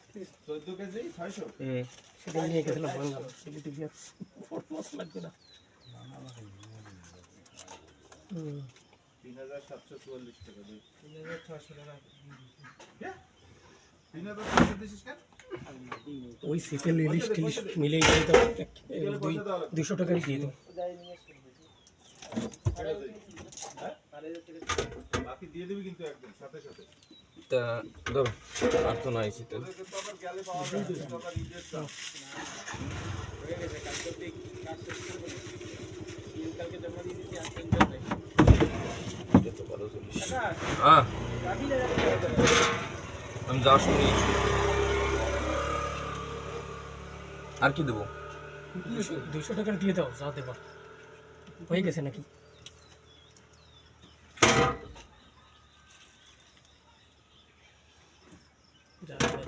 14 KG 600 সেটা নিয়ে গেছিলাম ভাঙলাম সেটা দিয়ে ফোর্ট মাছ লাগবে না 3744 টাকা দেই 3600 টাকা 3600 দিছিস কেন ওই সিটেল ইলিশ টিলিশ মিলেই যাই তো 200 টাকার দিয়ে দাও বাকি দিয়ে দিবি কিন্তু একদম সাথে সাথে তা ধরো আর তো নাই শীত তোদের তো আবার গেলে পাওয়া যায় 200 টাকা রিজেক্ট দাও হয়ে গেছে কালকে ঠিক কাজ শেষ করে দিই কালকে জমা দিয়ে দিছি আর টেনশন নাই তো ভালো চলিস হ্যাঁ আমি যা শুনি আর কি দেবো 200 টাকার দিয়ে দাও যা দেবা হয়ে গেছে নাকি